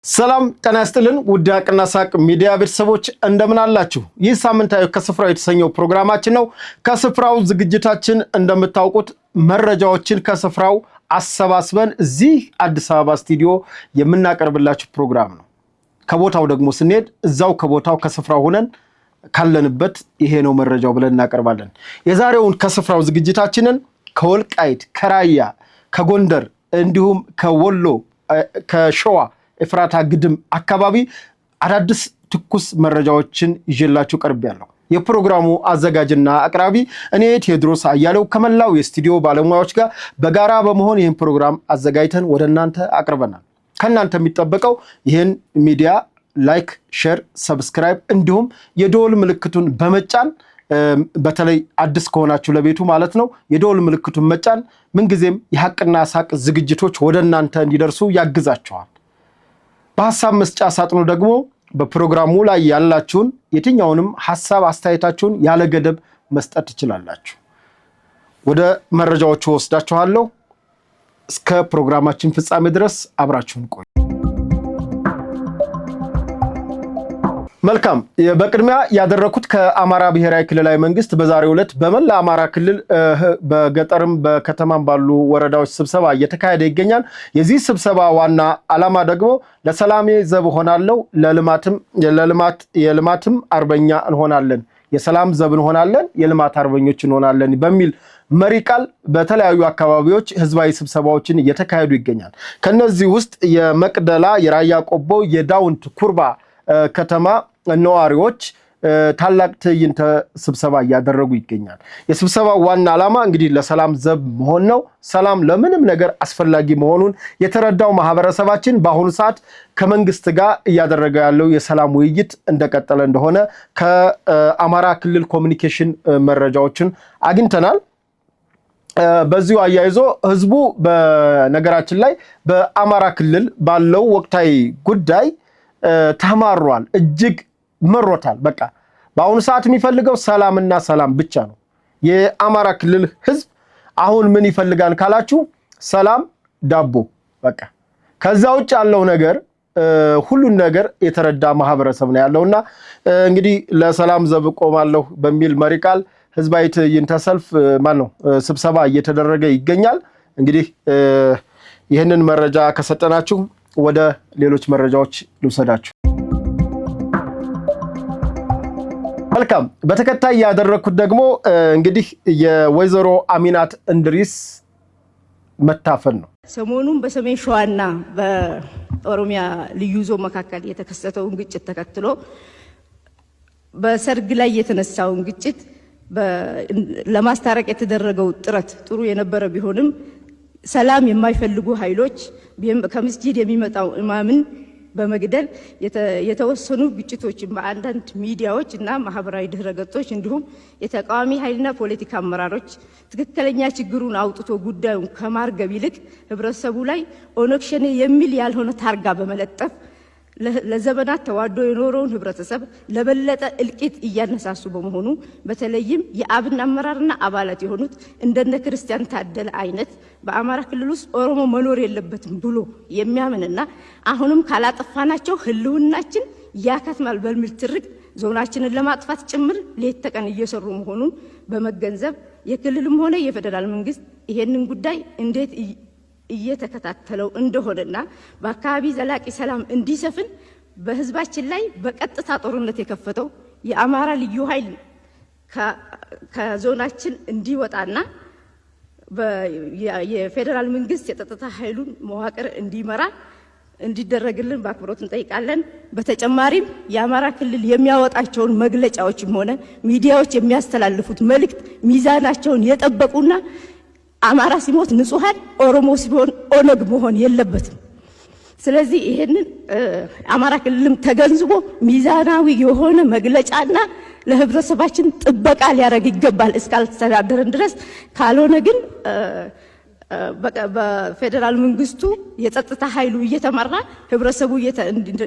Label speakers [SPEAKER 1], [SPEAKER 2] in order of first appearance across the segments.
[SPEAKER 1] ሰላም ጤና ይስጥልን ውድ ሀቅና ሳቅ ሚዲያ ቤተሰቦች እንደምን አላችሁ? ይህ ሳምንታዊ ከስፍራው የተሰኘው ፕሮግራማችን ነው። ከስፍራው ዝግጅታችን እንደምታውቁት መረጃዎችን ከስፍራው አሰባስበን እዚህ አዲስ አበባ ስቱዲዮ የምናቀርብላችሁ ፕሮግራም ነው። ከቦታው ደግሞ ስንሄድ እዛው ከቦታው ከስፍራው ሆነን ካለንበት ይሄ ነው መረጃው ብለን እናቀርባለን። የዛሬውን ከስፍራው ዝግጅታችንን ከወልቃይት፣ ከራያ፣ ከጎንደር እንዲሁም ከወሎ፣ ከሸዋ ኤፍራታ ግድም አካባቢ አዳዲስ ትኩስ መረጃዎችን ይዤላችሁ ቀርቤያለሁ። የፕሮግራሙ አዘጋጅና አቅራቢ እኔ ቴዎድሮስ አያሌው ከመላው የስቱዲዮ ባለሙያዎች ጋር በጋራ በመሆን ይህን ፕሮግራም አዘጋጅተን ወደ እናንተ አቅርበናል። ከእናንተ የሚጠበቀው ይህን ሚዲያ ላይክ፣ ሼር፣ ሰብስክራይብ እንዲሁም የደወል ምልክቱን በመጫን በተለይ አዲስ ከሆናችሁ ለቤቱ ማለት ነው የደወል ምልክቱን መጫን ምንጊዜም የሀቅና ሳቅ ዝግጅቶች ወደ እናንተ እንዲደርሱ ያግዛችኋል። በሐሳብ መስጫ ሳጥኑ ደግሞ በፕሮግራሙ ላይ ያላችሁን የትኛውንም ሐሳብ አስተያየታችሁን ያለ ገደብ መስጠት ትችላላችሁ። ወደ መረጃዎቹ ወስዳችኋለሁ። እስከ ፕሮግራማችን ፍጻሜ ድረስ አብራችሁን ቆዩ። መልካም። በቅድሚያ ያደረኩት ከአማራ ብሔራዊ ክልላዊ መንግስት በዛሬው ዕለት በመላ አማራ ክልል በገጠርም በከተማም ባሉ ወረዳዎች ስብሰባ እየተካሄደ ይገኛል። የዚህ ስብሰባ ዋና ዓላማ ደግሞ ለሰላሜ ዘብ ሆናለሁ፣ የልማትም አርበኛ እንሆናለን፣ የሰላም ዘብ እንሆናለን፣ የልማት አርበኞች እንሆናለን በሚል መሪ ቃል በተለያዩ አካባቢዎች ህዝባዊ ስብሰባዎችን እየተካሄዱ ይገኛል። ከነዚህ ውስጥ የመቅደላ፣ የራያ ቆቦ፣ የዳውንት ኩርባ ከተማ ነዋሪዎች ታላቅ ትዕይንተ ስብሰባ እያደረጉ ይገኛል። የስብሰባው ዋና ዓላማ እንግዲህ ለሰላም ዘብ መሆን ነው። ሰላም ለምንም ነገር አስፈላጊ መሆኑን የተረዳው ማህበረሰባችን በአሁኑ ሰዓት ከመንግስት ጋር እያደረገ ያለው የሰላም ውይይት እንደቀጠለ እንደሆነ ከአማራ ክልል ኮሚኒኬሽን መረጃዎችን አግኝተናል። በዚሁ አያይዞ ህዝቡ በነገራችን ላይ በአማራ ክልል ባለው ወቅታዊ ጉዳይ ተማሯል፣ እጅግ መሮታል። በቃ በአሁኑ ሰዓት የሚፈልገው ሰላምና ሰላም ብቻ ነው። የአማራ ክልል ህዝብ አሁን ምን ይፈልጋል ካላችሁ ሰላም፣ ዳቦ፣ በቃ ከዛ ውጭ ያለው ነገር ሁሉን ነገር የተረዳ ማህበረሰብ ነው ያለውና እንግዲህ ለሰላም ዘብ ቆማለሁ በሚል መሪ ቃል ህዝባዊ ትዕይንተ ሰልፍ ስብሰባ እየተደረገ ይገኛል። እንግዲህ ይህንን መረጃ ከሰጠናችሁ ወደ ሌሎች መረጃዎች ልውሰዳችሁ። መልካም። በተከታይ ያደረኩት ደግሞ እንግዲህ የወይዘሮ አሚናት እንድሪስ መታፈን ነው።
[SPEAKER 2] ሰሞኑን በሰሜን ሸዋና በኦሮሚያ ልዩ ዞን መካከል የተከሰተውን ግጭት ተከትሎ በሰርግ ላይ የተነሳውን ግጭት ለማስታረቅ የተደረገው ጥረት ጥሩ የነበረ ቢሆንም ሰላም የማይፈልጉ ኃይሎች ከመስጂድ የሚመጣው ኢማምን በመግደል የተወሰኑ ግጭቶችን በአንዳንድ ሚዲያዎች እና ማህበራዊ ድህረገጾች እንዲሁም የተቃዋሚ ኃይልና ፖለቲካ አመራሮች ትክክለኛ ችግሩን አውጥቶ ጉዳዩን ከማርገብ ይልቅ ህብረተሰቡ ላይ ኦነግ ሸኔ የሚል ያልሆነ ታርጋ በመለጠፍ ለዘመናት ተዋዶ የኖረውን ህብረተሰብ ለበለጠ እልቂት እያነሳሱ በመሆኑ በተለይም የአብን አመራርና አባላት የሆኑት እንደነ ክርስቲያን ታደለ አይነት በአማራ ክልል ውስጥ ኦሮሞ መኖር የለበትም ብሎ የሚያምንና አሁንም ካላጠፋናቸው ህልውናችን ያከትማል በሚል ትርክ ዞናችንን ለማጥፋት ጭምር ሌት ተቀን እየሰሩ መሆኑን በመገንዘብ የክልልም ሆነ የፌደራል መንግስት ይሄንን ጉዳይ እንዴት እየተከታተለው እንደሆነና በአካባቢ ዘላቂ ሰላም እንዲሰፍን በህዝባችን ላይ በቀጥታ ጦርነት የከፈተው የአማራ ልዩ ኃይል ከዞናችን እንዲወጣና የፌደራል መንግስት የጸጥታ ኃይሉን መዋቅር እንዲመራ እንዲደረግልን በአክብሮት እንጠይቃለን። በተጨማሪም የአማራ ክልል የሚያወጣቸውን መግለጫዎችም ሆነ ሚዲያዎች የሚያስተላልፉት መልእክት ሚዛናቸውን የጠበቁና አማራ ሲሞት ንጹሃን፣ ኦሮሞ ሲሆን ኦነግ መሆን የለበትም። ስለዚህ ይሄንን አማራ ክልልም ተገንዝቦ ሚዛናዊ የሆነ መግለጫና ለህብረተሰባችን ጥበቃ ሊያደርግ ይገባል እስካልተዳደረን ድረስ። ካልሆነ ግን በፌደራል መንግስቱ የጸጥታ ኃይሉ እየተመራ ህብረተሰቡ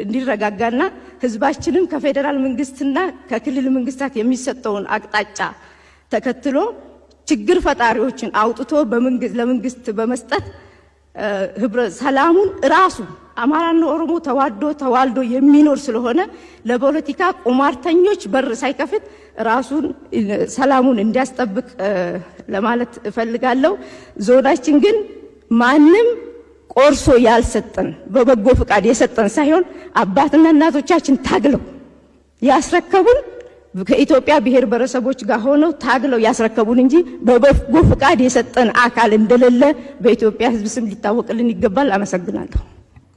[SPEAKER 2] እንዲረጋጋና ህዝባችንን ከፌደራል መንግስትና ከክልል መንግስታት የሚሰጠውን አቅጣጫ ተከትሎ ችግር ፈጣሪዎችን አውጥቶ ለመንግስት በመስጠት ሰላሙን ራሱ አማራና ኦሮሞ ተዋልዶ የሚኖር ስለሆነ ለፖለቲካ ቁማርተኞች በር ሳይከፍት ራሱን ሰላሙን እንዲያስጠብቅ ለማለት እፈልጋለሁ። ዞናችን ግን ማንም ቆርሶ ያልሰጠን በበጎ ፍቃድ የሰጠን ሳይሆን አባትና እናቶቻችን ታግለው ያስረከቡን ከኢትዮጵያ ብሔር ብሔረሰቦች ጋር ሆነው ታግለው ያስረከቡን እንጂ በበጎ ፍቃድ የሰጠን አካል እንደሌለ በኢትዮጵያ ሕዝብ ስም ሊታወቅልን ይገባል። አመሰግናለሁ።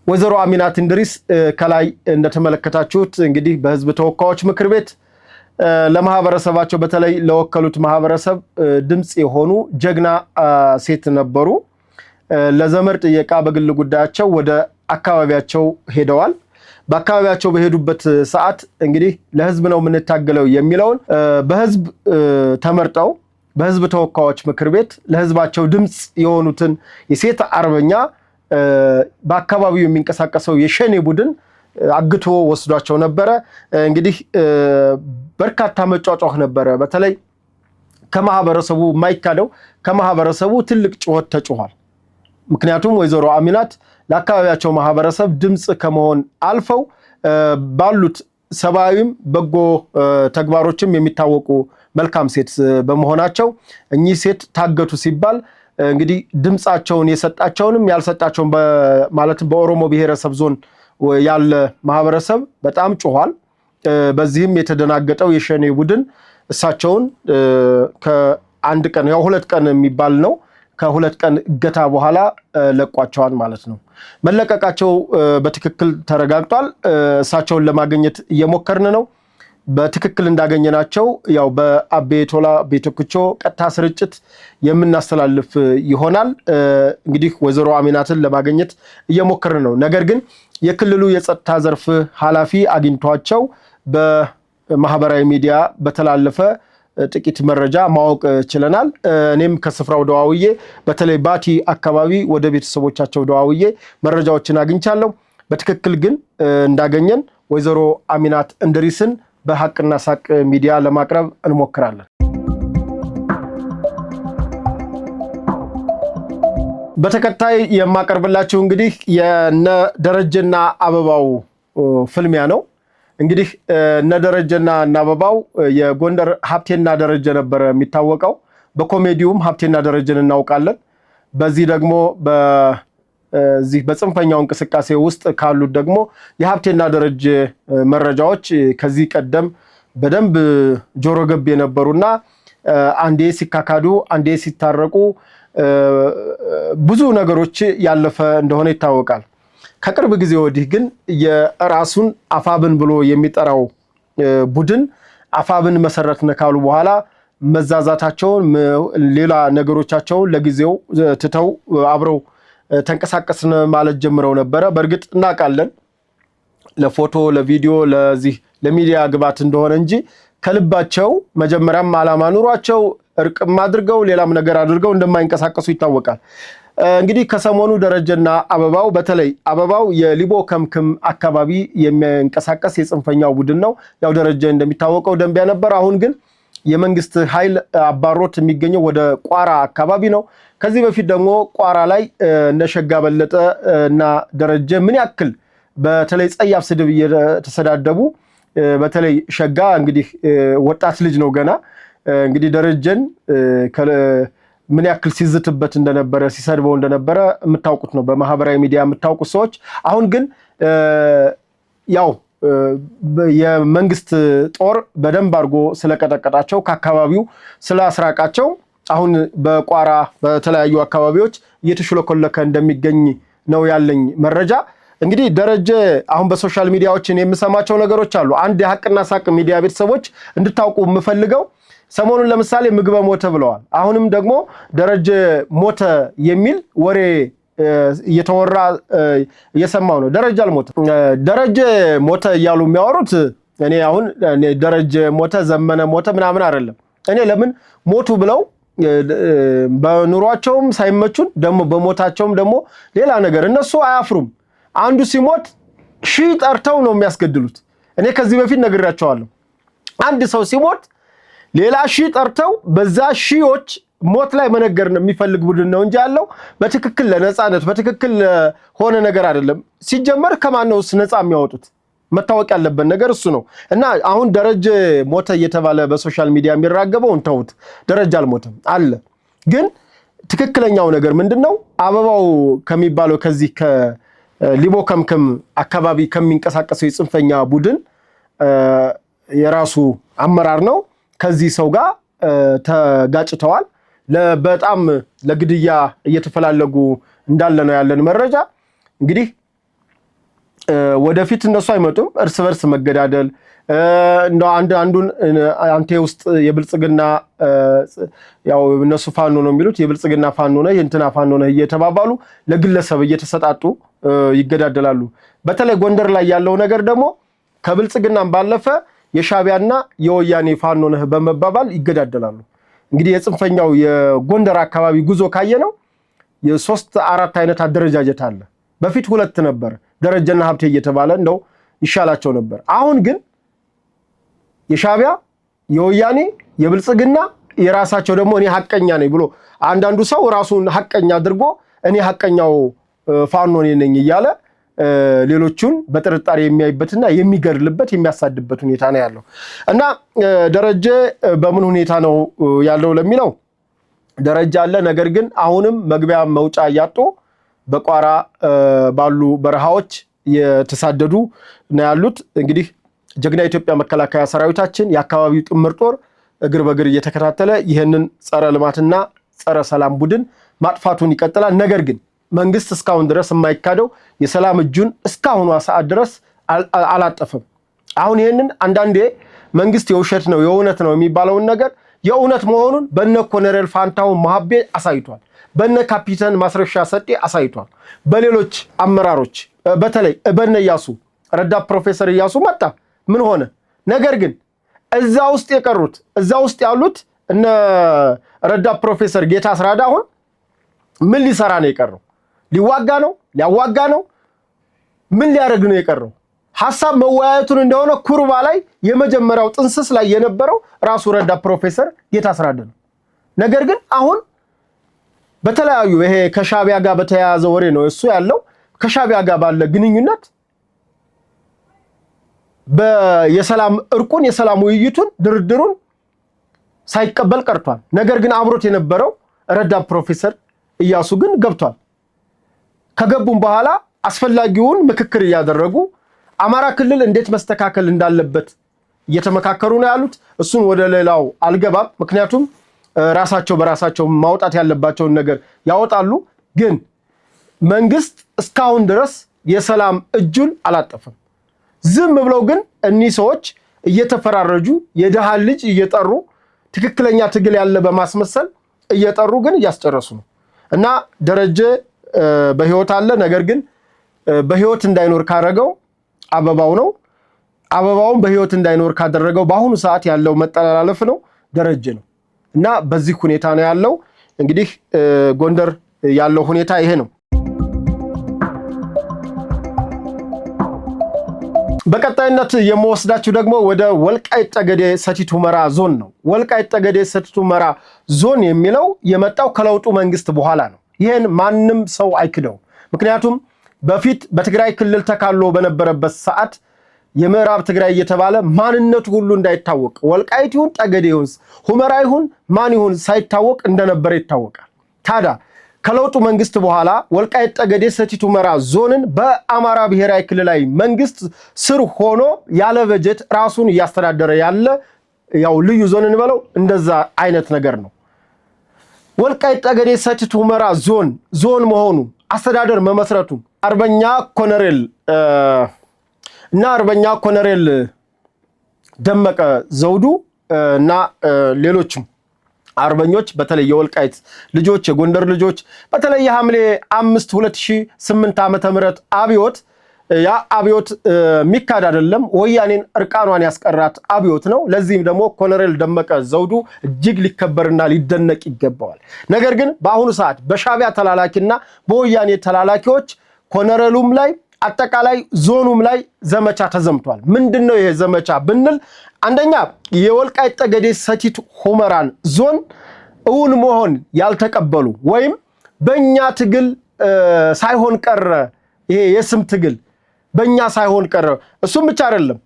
[SPEAKER 1] ወይዘሮ አሚናት እንድሪስ ከላይ እንደተመለከታችሁት እንግዲህ በሕዝብ ተወካዮች ምክር ቤት ለማህበረሰባቸው በተለይ ለወከሉት ማህበረሰብ ድምጽ የሆኑ ጀግና ሴት ነበሩ። ለዘመድ ጥየቃ በግል ጉዳያቸው ወደ አካባቢያቸው ሄደዋል። በአካባቢያቸው በሄዱበት ሰዓት እንግዲህ ለህዝብ ነው የምንታገለው የሚለውን በህዝብ ተመርጠው በህዝብ ተወካዮች ምክር ቤት ለህዝባቸው ድምጽ የሆኑትን የሴት አርበኛ በአካባቢው የሚንቀሳቀሰው የሸኔ ቡድን አግቶ ወስዷቸው ነበረ። እንግዲህ በርካታ መጫጫህ ነበረ። በተለይ ከማህበረሰቡ የማይካደው ከማህበረሰቡ ትልቅ ጩኸት ተጮኋል። ምክንያቱም ወይዘሮ አሚናት ለአካባቢያቸው ማህበረሰብ ድምጽ ከመሆን አልፈው ባሉት ሰብአዊም በጎ ተግባሮችም የሚታወቁ መልካም ሴት በመሆናቸው እኚህ ሴት ታገቱ ሲባል እንግዲህ ድምጻቸውን የሰጣቸውንም ያልሰጣቸውን ማለት በኦሮሞ ብሔረሰብ ዞን ያለ ማህበረሰብ በጣም ጮኋል። በዚህም የተደናገጠው የሸኔ ቡድን እሳቸውን ከአንድ ቀን ያው 2 ቀን የሚባል ነው ከ2 ቀን እገታ በኋላ ለቋቸዋል ማለት ነው። መለቀቃቸው በትክክል ተረጋግጧል። እሳቸውን ለማግኘት እየሞከርን ነው። በትክክል እንዳገኘናቸው ያው በአቤ ቶላ ቤተኩቾ ቀጥታ ስርጭት የምናስተላልፍ ይሆናል። እንግዲህ ወይዘሮ አሚናትን ለማግኘት እየሞከርን ነው። ነገር ግን የክልሉ የጸጥታ ዘርፍ ኃላፊ አግኝቷቸው በማህበራዊ ሚዲያ በተላለፈ ጥቂት መረጃ ማወቅ ችለናል። እኔም ከስፍራው ደዋውዬ በተለይ ባቲ አካባቢ ወደ ቤተሰቦቻቸው ደዋውዬ መረጃዎችን አግኝቻለሁ። በትክክል ግን እንዳገኘን ወይዘሮ አሚናት እንድሪስን በሐቅና ሳቅ ሚዲያ ለማቅረብ እንሞክራለን። በተከታይ የማቀርብላችሁ እንግዲህ የነ ደረጀና አበባው ፍልሚያ ነው። እንግዲህ እነ ደረጀና እና አበባው የጎንደር ሀብቴና ደረጀ ነበር የሚታወቀው። በኮሜዲውም ሀብቴና ደረጀን እናውቃለን። በዚህ ደግሞ በዚህ በጽንፈኛው እንቅስቃሴ ውስጥ ካሉት ደግሞ የሀብቴና ደረጀ መረጃዎች ከዚህ ቀደም በደንብ ጆሮ ገብ የነበሩና አንዴ ሲካካዱ አንዴ ሲታረቁ ብዙ ነገሮች ያለፈ እንደሆነ ይታወቃል። ከቅርብ ጊዜ ወዲህ ግን የራሱን አፋብን ብሎ የሚጠራው ቡድን አፋብን መሰረትን ካሉ በኋላ መዛዛታቸውን ሌላ ነገሮቻቸውን ለጊዜው ትተው አብረው ተንቀሳቀስን ማለት ጀምረው ነበረ። በእርግጥ እናውቃለን ለፎቶ ለቪዲዮ ለዚህ ለሚዲያ ግባት እንደሆነ እንጂ ከልባቸው መጀመሪያም ዓላማ ኑሯቸው እርቅም አድርገው ሌላም ነገር አድርገው እንደማይንቀሳቀሱ ይታወቃል። እንግዲህ ከሰሞኑ ደረጀና አበባው በተለይ አበባው የሊቦ ከምክም አካባቢ የሚንቀሳቀስ የጽንፈኛው ቡድን ነው። ያው ደረጀ እንደሚታወቀው ደንቢያ ነበር። አሁን ግን የመንግስት ኃይል አባሮት የሚገኘው ወደ ቋራ አካባቢ ነው። ከዚህ በፊት ደግሞ ቋራ ላይ እነሸጋ በለጠ እና ደረጀ ምን ያክል በተለይ ጸያፍ ስድብ እየተሰዳደቡ በተለይ ሸጋ እንግዲህ ወጣት ልጅ ነው ገና እንግዲህ ደረጀን ምን ያክል ሲዝትበት እንደነበረ ሲሰድበው እንደነበረ የምታውቁት ነው በማህበራዊ ሚዲያ የምታውቁት ሰዎች። አሁን ግን ያው የመንግስት ጦር በደንብ አድርጎ ስለቀጠቀጣቸው ከአካባቢው ስላስራቃቸው አሁን በቋራ በተለያዩ አካባቢዎች እየተሽለኮለከ እንደሚገኝ ነው ያለኝ መረጃ። እንግዲህ ደረጀ አሁን በሶሻል ሚዲያዎችን የምሰማቸው ነገሮች አሉ። አንድ የሐቅና ሳቅ ሚዲያ ቤተሰቦች እንድታውቁ የምፈልገው ሰሞኑን ለምሳሌ ምግበ ሞተ ብለዋል። አሁንም ደግሞ ደረጀ ሞተ የሚል ወሬ እየተወራ እየሰማው ነው። ደረጀ አልሞተ ደረጀ ሞተ እያሉ የሚያወሩት እኔ አሁን ደረጀ ሞተ ዘመነ ሞተ ምናምን አይደለም። እኔ ለምን ሞቱ ብለው በኑሯቸውም ሳይመቹን ደግሞ በሞታቸውም ደግሞ ሌላ ነገር እነሱ አያፍሩም። አንዱ ሲሞት ሺህ ጠርተው ነው የሚያስገድሉት። እኔ ከዚህ በፊት ነግራቸዋለሁ። አንድ ሰው ሲሞት ሌላ ሺህ ጠርተው በዛ ሺዎች ሞት ላይ መነገር የሚፈልግ ቡድን ነው እንጂ ያለው በትክክል ለነጻነት በትክክል ሆነ ነገር አይደለም። ሲጀመር ከማንነውስ ነጻ የሚያወጡት መታወቅ ያለበት ነገር እሱ ነው። እና አሁን ደረጀ ሞተ እየተባለ በሶሻል ሚዲያ የሚራገበው እንተውት። ደረጀ አልሞተም አለ። ግን ትክክለኛው ነገር ምንድነው? አበባው ከሚባለው ከዚህ ከሊቦ ከምከም አካባቢ ከሚንቀሳቀሰው የጽንፈኛ ቡድን የራሱ አመራር ነው ከዚህ ሰው ጋር ተጋጭተዋል። በጣም ለግድያ እየተፈላለጉ እንዳለ ነው ያለን መረጃ። እንግዲህ ወደፊት እነሱ አይመጡም። እርስ በርስ መገዳደል እንደው አንዱን አንተ ውስጥ የብልጽግና ያው እነሱ ፋኖ ነው የሚሉት የብልጽግና ፋኖ ነው የእንትና ፋኖ ነው እየተባባሉ ለግለሰብ እየተሰጣጡ ይገዳደላሉ። በተለይ ጎንደር ላይ ያለው ነገር ደግሞ ከብልጽግናም ባለፈ የሻቢያና የወያኔ ፋኖ ነህ በመባባል ይገዳደላሉ። እንግዲህ የጽንፈኛው የጎንደር አካባቢ ጉዞ ካየነው የሶስት አራት አይነት አደረጃጀት አለ። በፊት ሁለት ነበር፣ ደረጀና ሀብቴ እየተባለ እንደው ይሻላቸው ነበር። አሁን ግን የሻቢያ የወያኔ የብልጽግና የራሳቸው ደግሞ እኔ ሐቀኛ ነኝ ብሎ አንዳንዱ ሰው ራሱን ሐቀኛ አድርጎ እኔ ሐቀኛው ፋኖ ነኝ እያለ ሌሎቹን በጥርጣሬ የሚያይበትና የሚገድልበት የሚያሳድበት ሁኔታ ነው ያለው። እና ደረጀ በምን ሁኔታ ነው ያለው ለሚለው ደረጃ አለ። ነገር ግን አሁንም መግቢያ መውጫ ያጡ በቋራ ባሉ በረሃዎች የተሳደዱ ነው ያሉት። እንግዲህ ጀግና ኢትዮጵያ መከላከያ ሰራዊታችን የአካባቢው ጥምር ጦር እግር በእግር እየተከታተለ ይሄንን ጸረ ልማትና ጸረ ሰላም ቡድን ማጥፋቱን ይቀጥላል። ነገር ግን መንግስት እስካሁን ድረስ የማይካደው የሰላም እጁን እስካሁኗ ሰዓት ድረስ አላጠፈም። አሁን ይሄንን አንዳንዴ መንግስት የውሸት ነው የእውነት ነው የሚባለውን ነገር የእውነት መሆኑን በነ ኮሎኔል ፋንታሁን መሐቤ አሳይቷል። በነ ካፒቴን ማስረሻ ሰጤ አሳይቷል። በሌሎች አመራሮች በተለይ በነ ኢያሱ ረዳት ፕሮፌሰር ኢያሱ መጣ ምን ሆነ? ነገር ግን እዛ ውስጥ የቀሩት እዛ ውስጥ ያሉት እነ ረዳት ፕሮፌሰር ጌታ አስራዳ አሁን ምን ሊሰራ ነው የቀረው? ሊዋጋ ነው? ሊያዋጋ ነው? ምን ሊያደርግ ነው የቀረው? ሐሳብ መወያየቱን እንደሆነ ኩርባ ላይ የመጀመሪያው ጥንስስ ላይ የነበረው ራሱ ረዳት ፕሮፌሰር ጌታ አስራዳ ነው። ነገር ግን አሁን በተለያዩ ይሄ ከሻቢያ ጋር በተያያዘ ወሬ ነው እሱ ያለው። ከሻቢያ ጋር ባለ ግንኙነት የሰላም እርቁን የሰላም ውይይቱን ድርድሩን ሳይቀበል ቀርቷል። ነገር ግን አብሮት የነበረው ረዳት ፕሮፌሰር ኢያሱ ግን ገብቷል። ከገቡም በኋላ አስፈላጊውን ምክክር እያደረጉ አማራ ክልል እንዴት መስተካከል እንዳለበት እየተመካከሩ ነው ያሉት። እሱን ወደ ሌላው አልገባም፣ ምክንያቱም ራሳቸው በራሳቸው ማውጣት ያለባቸውን ነገር ያወጣሉ። ግን መንግስት እስካሁን ድረስ የሰላም እጁን አላጠፈም። ዝም ብለው ግን እኒህ ሰዎች እየተፈራረጁ የደሃ ልጅ እየጠሩ ትክክለኛ ትግል ያለ በማስመሰል እየጠሩ ግን እያስጨረሱ ነው። እና ደረጀ በህይወት አለ። ነገር ግን በህይወት እንዳይኖር ካደረገው አበባው ነው። አበባውን በህይወት እንዳይኖር ካደረገው በአሁኑ ሰዓት ያለው መጠላለፍ ነው ደረጀ ነው። እና በዚህ ሁኔታ ነው ያለው። እንግዲህ ጎንደር ያለው ሁኔታ ይሄ ነው። በቀጣይነት የምወስዳችሁ ደግሞ ወደ ወልቃይት ጠገዴ ሰቲት ሁመራ ዞን ነው። ወልቃይት ጠገዴ ሰቲት ሁመራ ዞን የሚለው የመጣው ከለውጡ መንግስት በኋላ ነው። ይሄን ማንም ሰው አይክደው። ምክንያቱም በፊት በትግራይ ክልል ተካሎ በነበረበት ሰዓት የምዕራብ ትግራይ እየተባለ ማንነቱ ሁሉ እንዳይታወቅ ወልቃይት ይሁን ጠገዴ ይሁን ሁመራ ይሁን ማን ይሁን ሳይታወቅ እንደነበረ ይታወቃል። ታዲያ ከለውጡ መንግስት በኋላ ወልቃይት ጠገዴ ሰቲት ሁመራ ዞንን በአማራ ብሔራዊ ክልላዊ መንግስት ስር ሆኖ ያለ በጀት ራሱን እያስተዳደረ ያለ ያው ልዩ ዞን እንበለው እንደዛ አይነት ነገር ነው። ወልቃይት ጠገዴ ሰቲት ሁመራ ዞን መሆኑ አስተዳደር መመስረቱ አርበኛ ኮሎኔል ደመቀ ዘውዱ እና ሌሎችም አርበኞች በተለይ የወልቃይት ልጆች የጎንደር ልጆች በተለይ የሐምሌ 5 2008 ዓመተ ምህረት አብዮት ያ አብዮት ሚካድ አይደለም፣ ወያኔን እርቃኗን ያስቀራት አብዮት ነው። ለዚህም ደግሞ ኮሎኔል ደመቀ ዘውዱ እጅግ ሊከበርና ሊደነቅ ይገባዋል። ነገር ግን በአሁኑ ሰዓት በሻቢያ ተላላኪና በወያኔ ተላላኪዎች ኮሎኔሉም ላይ አጠቃላይ ዞኑም ላይ ዘመቻ ተዘምቷል። ምንድነው ይሄ ዘመቻ ብንል አንደኛ የወልቃይት ጠገዴ ሰቲት ሁመራን ዞን እውን መሆን ያልተቀበሉ ወይም በእኛ ትግል ሳይሆን ቀረ ይሄ የስም ትግል በእኛ ሳይሆን ቀረ እሱም ብቻ አይደለም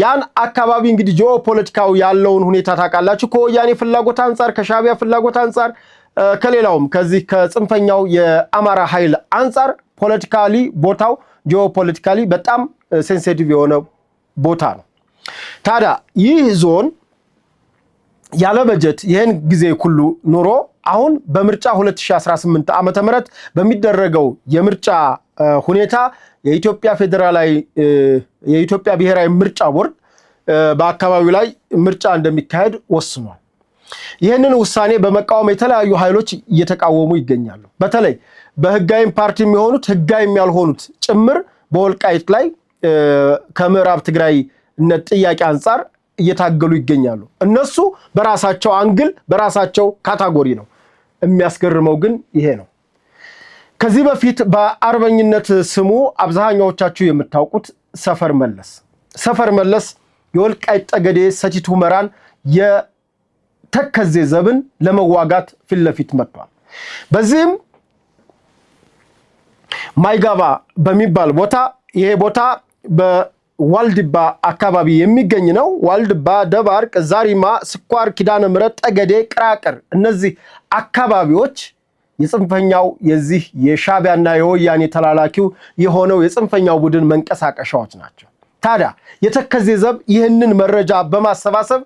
[SPEAKER 1] ያን አካባቢ እንግዲህ ጂኦፖለቲካው ያለውን ሁኔታ ታውቃላችሁ ከወያኔ ፍላጎት አንፃር ከሻቢያ ፍላጎት አንፃር ከሌላውም ከዚህ ከጽንፈኛው የአማራ ኃይል አንፃር ፖለቲካሊ ቦታው ጂኦፖለቲካሊ በጣም ሴንሲቲቭ የሆነ ቦታ ነው ታዲያ ይህ ዞን ያለ በጀት ይሄን ጊዜ ሁሉ ኑሮ አሁን በምርጫ 2018 ዓመተ ምህረት በሚደረገው የምርጫ ሁኔታ የኢትዮጵያ ፌደራላዊ የኢትዮጵያ ብሔራዊ ምርጫ ቦርድ በአካባቢው ላይ ምርጫ እንደሚካሄድ ወስኗል ይሄንን ውሳኔ በመቃወም የተለያዩ ኃይሎች እየተቃወሙ ይገኛሉ በተለይ በህጋዊ ፓርቲ የሚሆኑት ህጋዊ ያልሆኑት ጭምር በወልቃይት ላይ ከምዕራብ ትግራይ ጥያቄ አንፃር እየታገሉ ይገኛሉ እነሱ በራሳቸው አንግል በራሳቸው ካታጎሪ ነው የሚያስገርመው ግን ይሄ ነው ከዚህ በፊት በአርበኝነት ስሙ አብዛኛዎቻችሁ የምታውቁት ሰፈር መለስ የወልቃይት ጠገዴ ሰቲት ሁመራን የተከዜ ዘብን ለመዋጋት ፊት ለፊት መጥቷል በዚህም ማይጋባ በሚባል ቦታ ይሄ ቦታ በዋልድባ አካባቢ የሚገኝ ነው ዋልድባ ደባርቅ ዛሪማ ስኳር ኪዳነ ምሕረት ጠገዴ ቅራቅር እነዚህ አካባቢዎች የጽንፈኛው የዚህ የሻቢያና የወያኔ ተላላኪው የሆነው የጽንፈኛው ቡድን መንቀሳቀሻዎች ናቸው ታዲያ የተከዜ ዘብ ይህንን መረጃ በማሰባሰብ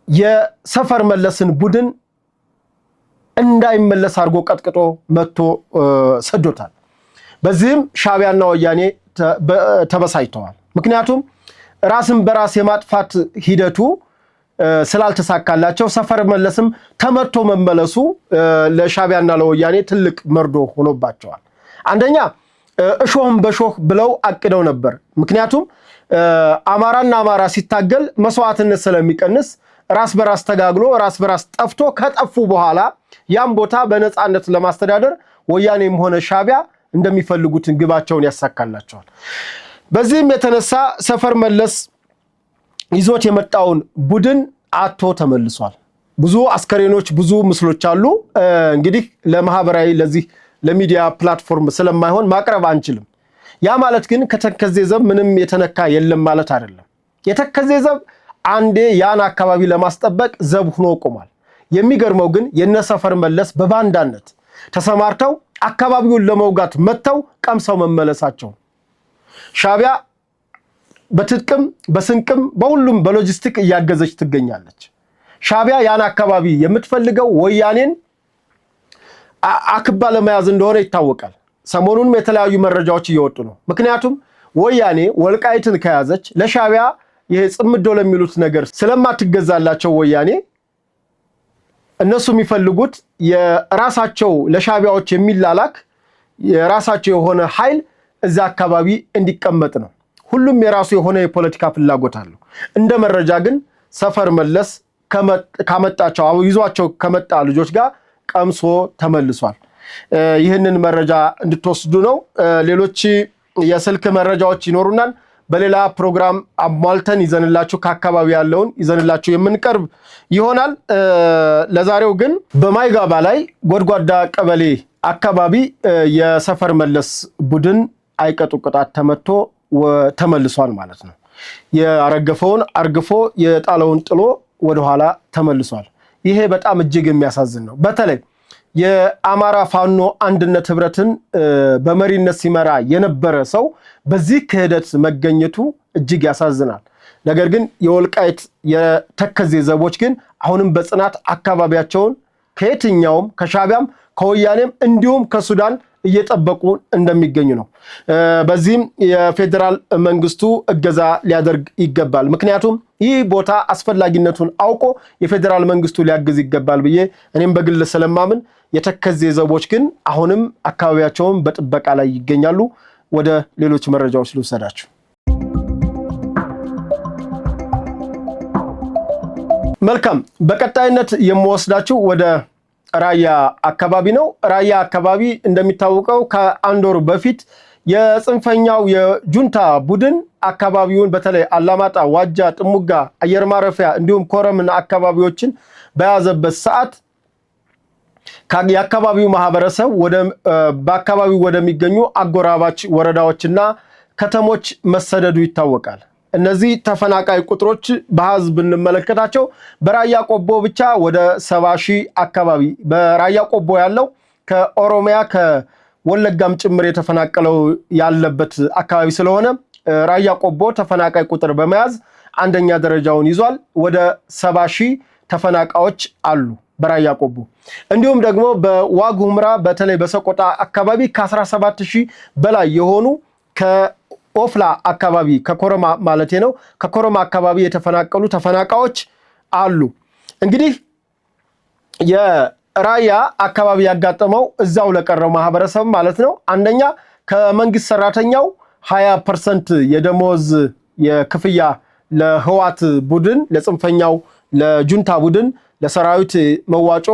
[SPEAKER 1] የሰፈር መለስን ቡድን እንዳይመለስ አድርጎ ቀጥቅጦ መጥቶ ሰዶታል በዚህም ሻቢያና ወያኔ ተበሳጭተዋል ምክንያቱም ራስን በራስ የማጥፋት ሂደቱ ስላልተሳካላቸው ሰፈር መለስም ተመቶ መመለሱ ለሻቢያና ለወያኔ ትልቅ መርዶ ሆኖባቸዋል አንደኛ እሾህም በሾህ ብለው አቅደው ነበር ምክንያቱም አማራና አማራ ሲታገል መስዋዕትነት ስለሚቀንስ ራስ በራስ ተጋግሎ ራስ በራስ ጠፍቶ ከጠፉ በኋላ ያም ቦታ በነፃነት ለማስተዳደር ወያኔም ሆነ ሻቢያ እንደሚፈልጉት ግባቸውን ያሳካላቸዋል በዚህም የተነሳ ሰፈር መለስ ይዞት የመጣውን ቡድን አቶ ተመልሷል ብዙ አስከሬኖች ብዙ ምስሎች አሉ እንግዲህ ለማህበራዊ ለዚህ ለሚዲያ ፕላትፎርም ስለማይሆን ማቅረብ አንችልም ያ ማለት ግን ከተከዜ ዘብ ምንም የተነካ የለም ማለት አይደለም የተከዜ ዘብ አንዴ ያን አካባቢ ለማስጠበቅ ዘብ ሆኖ ቆሟል የሚገርመው ግን የነሰፈር መለስ በባንዳነት ተሰማርተው አካባቢውን ለመውጋት መተው ቀምሰው መመለሳቸው ሻቢያ በትጥቅም በስንቅም በሁሉም በሎጂስቲክ እያገዘች ትገኛለች ሻቢያ ያን አካባቢ የምትፈልገው ወያኔን አክባ ለመያዝ እንደሆነ ይታወቃል ሰሞኑንም የተለያዩ መረጃዎች እየወጡ ነው ምክንያቱም ወያኔ ወልቃይትን ከያዘች ለሻቢያ ይሄ ጽምዶ ለሚሉት ነገር ስለማትገዛላቸው ወያኔ እነሱ የሚፈልጉት የራሳቸው ለሻቢያዎች የሚላላክ የራሳቸው የሆነ ኃይል እዛ አካባቢ እንዲቀመጥ ነው ሁሉም የራሱ የሆነ የፖለቲካ ፍላጎት አለው እንደ መረጃ ግን ሰፈር መለስ ከመጣቸው ይዟቸው ከመጣ ልጆች ጋር ቀምሶ ተመልሷል ይህንን መረጃ እንድትወስዱ ነው ሌሎች የስልክ መረጃዎች ይኖሩናል በሌላ ፕሮግራም አሟልተን ይዘንላችሁ ከአካባቢ ያለውን ይዘንላችሁ የምንቀርብ ይሆናል ለዛሬው ግን በማይጋባ ላይ ጎድጓዳ ቀበሌ አካባቢ የሰፈር መለስ ቡድን አይቀጡ ቅጣት ተመቶ ተመልሷል ማለት ነው ያረገፈውን አርግፎ የጣለውን ጥሎ ወደ ኋላ ተመልሷል ይሄ በጣም እጅግ የሚያሳዝን ነው በተለይ የአማራ ፋኖ አንድነት ህብረትን በመሪነት ሲመራ የነበረ ሰው በዚህ ክህደት መገኘቱ እጅግ ያሳዝናል ነገር ግን የወልቃይት የተከዜ ዘቦች ግን አሁንም በጽናት አካባቢያቸውን ከየትኛውም ከሻቢያም ከወያኔም እንዲሁም ከሱዳን እየጠበቁ እንደሚገኙ ነው በዚህም የፌደራል መንግስቱ እገዛ ሊያደርግ ይገባል ምክንያቱም ይህ ቦታ አስፈላጊነቱን አውቆ የፌደራል መንግስቱ ሊያግዝ ይገባል ብዬ እኔም በግል ስለማምን የተከዜ ዘቦች ግን አሁንም አካባቢያቸውን በጥበቃ ላይ ይገኛሉ ወደ ሌሎች መረጃዎች ልውሰዳችሁ መልካም በቀጣይነት የምወስዳችሁ ወደ ራያ አካባቢ ነው ራያ አካባቢ እንደሚታወቀው ከአንድ ወር በፊት የጽንፈኛው የጁንታ ቡድን አካባቢውን በተለይ አላማጣ፣ ዋጃ፣ ጥሙጋ አየር ማረፊያ እንዲሁም ኮረምና አካባቢዎችን በያዘበት ሰዓት የአካባቢው ማህበረሰብ በአካባቢው ወደሚገኙ አጎራባች ወረዳዎችና ከተሞች መሰደዱ ይታወቃል። እነዚህ ተፈናቃይ ቁጥሮች በአሃዝ ብንመለከታቸው በራያ ቆቦ ብቻ ወደ 70,000 አካባቢ በራያ ቆቦ ያለው ከኦሮሚያ ከወለጋም ጭምር የተፈናቀለው ያለበት አካባቢ ስለሆነ ራያ ቆቦ ተፈናቃይ ቁጥር በመያዝ አንደኛ ደረጃውን ይዟል። ወደ 70,000 ተፈናቃዮች አሉ በራያ ቆቦ። እንዲሁም ደግሞ በዋግ ኽምራ በተለይ በሰቆጣ አካባቢ ከ17,000 በላይ የሆኑ ከኦፍላ አካባቢ ከኮረማ ማለት ነው ከኮረማ አካባቢ የተፈናቀሉ ተፈናቃዮች አሉ። እንግዲህ የራያ አካባቢ ያጋጠመው እዛው ለቀረው ማህበረሰብ ማለት ነው አንደኛ ከመንግስት ሰራተኛው 20% የደሞዝ የክፍያ ለህዋት ቡድን ለጽንፈኛው ለጁንታ ቡድን ለሰራዊት መዋጮ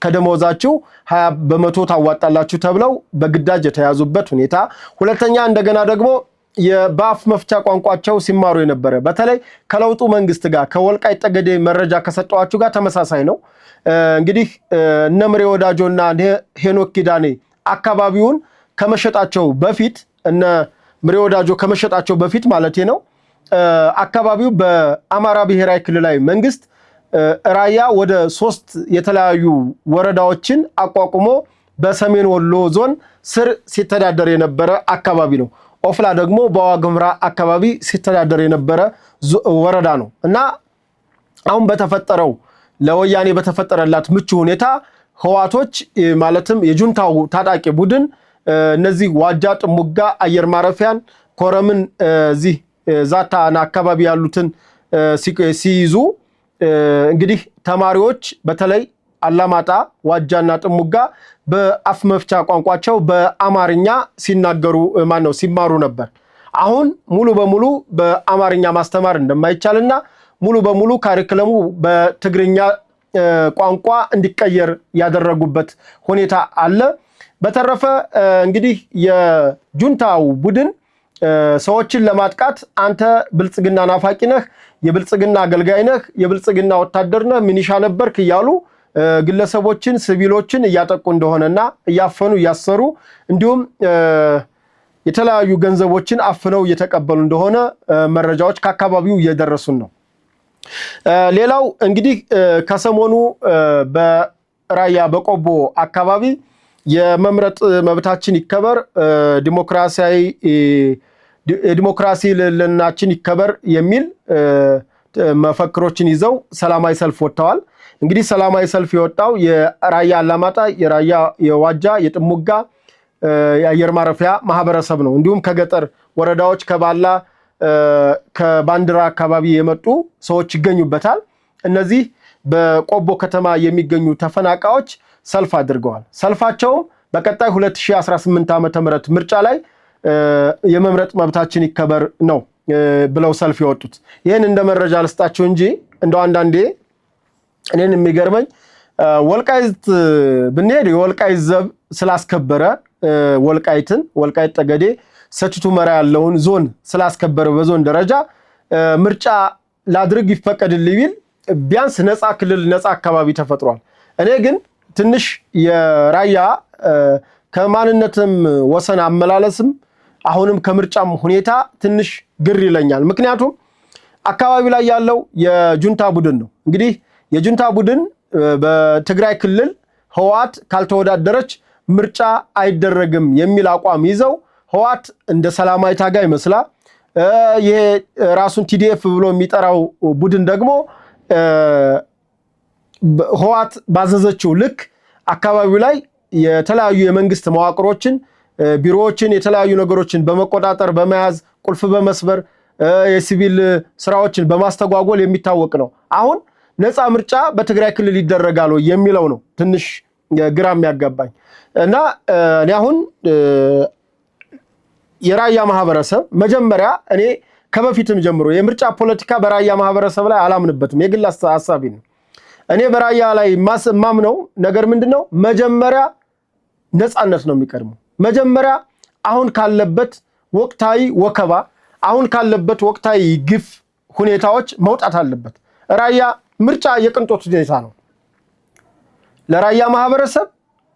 [SPEAKER 1] ከደሞዛቸው 20% ታዋጣላችሁ ተብለው በግዳጅ የተያዙበት ሁኔታ። ሁለተኛ እንደገና ደግሞ የባፍ መፍቻ ቋንቋቸው ሲማሩ የነበረ በተለይ ከለውጡ መንግስት ጋር ከወልቃይት ጠገዴ መረጃ ከሰጠዋችሁ ጋር ተመሳሳይ ነው። እንግዲህ እነምሬ ወዳጆና ሄኖክ ኪዳኔ አካባቢውን ከመሸጣቸው በፊት እነምሬ ወዳጆ ከመሸጣቸው በፊት ማለት ነው አካባቢው በአማራ ብሔራዊ ክልላዊ መንግስት ራያ ወደ 3 የተለያዩ ወረዳዎችን አቋቁሞ በሰሜን ወሎ ዞን ስር ሲተዳደር የነበረ አካባቢ ነው። ኦፍላ ደግሞ በዋግ ኽምራ አካባቢ ሲተዳደር የነበረ ወረዳ ነው እና አሁን በተፈጠረው ለወያኔ በተፈጠረላት ምቹ ሁኔታ ህዋቶች ማለትም የጁንታው ታጣቂ ቡድን እነዚህ ዋጃ፣ ጥሙጋ አየር ማረፊያን፣ ኮረምን እዚህ ዛታና አካባቢ ያሉትን ሲይዙ እንግዲህ ተማሪዎች በተለይ አላማጣ፣ ዋጃና ጥሙጋ በአፍ መፍቻ ቋንቋቸው በአማርኛ ሲማሩ ነበር። አሁን ሙሉ በሙሉ በአማርኛ ማስተማር እንደማይቻልና ሙሉ በሙሉ ካሪኩለሙ በትግርኛ ቋንቋ እንዲቀየር ያደረጉበት ሁኔታ አለ። በተረፈ እንግዲህ የጁንታው ቡድን ሰዎችን ለማጥቃት አንተ ብልጽግና ናፋቂ ነህ፣ የብልጽግና አገልጋይ ነህ፣ የብልጽግና ወታደር ነህ፣ ሚኒሻ ነበርክ እያሉ ግለሰቦችን ሲቪሎችን እያጠቁ እንደሆነና እያፈኑ እያሰሩ እንዲሁም የተለያዩ ገንዘቦችን አፍነው እየተቀበሉ እንደሆነ መረጃዎች ከአካባቢው እየደረሱን ነው። ሌላው እንግዲህ ከሰሞኑ በራያ በቆቦ አካባቢ የመምረጥ መብታችን ይከበር፣ ዲሞክራሲ ልዕልናችን ይከበር የሚል መፈክሮችን ይዘው ሰላማዊ ሰልፍ ወጥተዋል። እንግዲህ ሰላማዊ ሰልፍ የወጣው የራያ አላማጣ፣ የራያ የዋጃ፣ የጥሙጋ የአየር ማረፊያ ማህበረሰብ ነው። እንዲሁም ከገጠር ወረዳዎች ከባላ ከባንዲራ አካባቢ የመጡ ሰዎች ይገኙበታል። እነዚህ በቆቦ ከተማ የሚገኙ ተፈናቃዮች ሰልፍ አድርገዋል። ሰልፋቸውም በቀጣይ 2018 ዓ.ም ምርጫ ላይ የመምረጥ መብታችን ይከበር ነው ብለው ሰልፍ የወጡት። ይህን እንደ መረጃ ልስጣቸው እንጂ እንደው አንዳንዴ እኔን የሚገርመኝ ወልቃይት ብንሄድ የወልቃይት ዘብ ስላስከበረ ወልቃይት ጠገዴ ሰቲት ሁመራ ያለውን ዞን ስላስከበረ በዞን ደረጃ ምርጫ ላድርግ ይፈቀድልኝ ቢል ቢያንስ ነፃ ክልል ነፃ አካባቢ ተፈጥሯል። እኔ ግን ትንሽ የራያ ከማንነትም ወሰን አመላለስም አሁንም ከምርጫም ሁኔታ ትንሽ ግር ይለኛል። ምክንያቱም አካባቢ ላይ ያለው የጁንታ ቡድን ነው። እንግዲህ የጁንታ ቡድን በትግራይ ክልል ህዋት ካልተወዳደረች ምርጫ አይደረግም የሚል አቋም ይዘው ህዋት እንደ ሰላማዊ ታጋይ መስላ ይሄ ራሱን ቲዲኤፍ ብሎ የሚጠራው ቡድን ደግሞ ህዋት ባዘዘችው ልክ አካባቢው ላይ የተለያዩ የመንግስት መዋቅሮችን ቢሮዎችን የተለያዩ ነገሮችን በመቆጣጠር በመያዝ ቁልፍ በመስበር የሲቪል ስራዎችን በማስተጓጎል የሚታወቅ ነው። አሁን ነፃ ምርጫ በትግራይ ክልል ይደረጋል የሚለው ነው ትንሽ ግራ የሚያጋባኝ እና እኔ አሁን የራያ ማህበረሰብ መጀመሪያ እኔ ከበፊትም ጀምሮ የምርጫ ፖለቲካ በራያ ማህበረሰብ ላይ አላምንበትም። የግል ሐሳቤ ነው። እኔ በራያ ላይ ማምነው ነገር ምንድነው? መጀመሪያ ነፃነት ነው የሚቀድመው። መጀመሪያ አሁን ካለበት ወቅታዊ ወከባ አሁን ካለበት ወቅታዊ ግፍ ሁኔታዎች መውጣት አለበት። ራያ ምርጫ የቅንጦት ሁኔታ ነው። ለራያ ማህበረሰብ